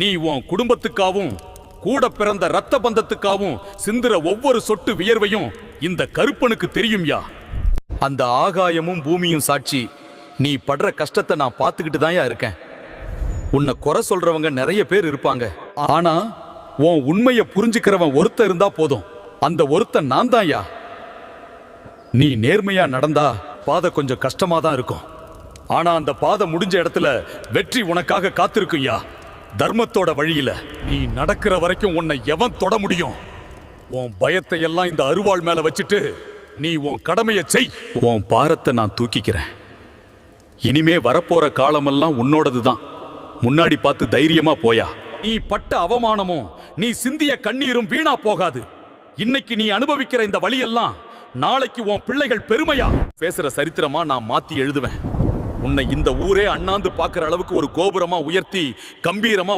நீ உன் குடும்பத்துக்காவும் கூட பிறந்த ரத்த பந்தத்துக்காவும் சிந்துற ஒவ்வொரு சொட்டு வியர்வையும் இந்த கருப்பனுக்கு தெரியும்யா. அந்த ஆகாயமும் பூமியும் சாட்சி. நீ படுற கஷ்டத்தை நான் பார்த்துக்கிட்டு தான்யா இருக்கேன். உன்னை குறை சொல்றவங்க நிறைய பேர் இருப்பாங்க. ஆனா உன் உண்மையை புரிஞ்சுக்கிறவன் ஒருத்தன் இருந்தா போதும். அந்த ஒருத்தன் நான் தான்யா. நீ நேர்மையா நடந்தா பாதை கொஞ்சம் கஷ்டமா தான் இருக்கும். ஆனா அந்த பாதை முடிஞ்ச இடத்துல வெற்றி உனக்காக காத்திருக்கும்யா. தர்மத்தோட வழியில நீ நடக்கிற வரைக்கும் உன்னை எவன் தொட முடியும்? உன் பயத்தை எல்லாம் இந்த அருவாள் மேல வச்சுட்டு நீ உன் கடமையை செய். உன் பாரத்தை நான் தூக்கிக்கிறேன். இனிமே வரப்போற காலமெல்லாம் உன்னோடதுதான். முன்னாடி பார்த்து தைரியமா போயா. நீ பட்ட அவமானமும் நீ சிந்திய கண்ணீரும் வீணா போகாது. இன்னைக்கு நீ அனுபவிக்கிற இந்த வழியெல்லாம் நாளைக்கு உன் பிள்ளைகள் பெருமையா பேசுற சரித்திரமா நான் மாத்தி எழுதுவேன். உன்னை இந்த ஊரே அண்ணாந்து பார்க்கிற அளவுக்கு ஒரு கோபுரமா உயர்த்தி கம்பீரமா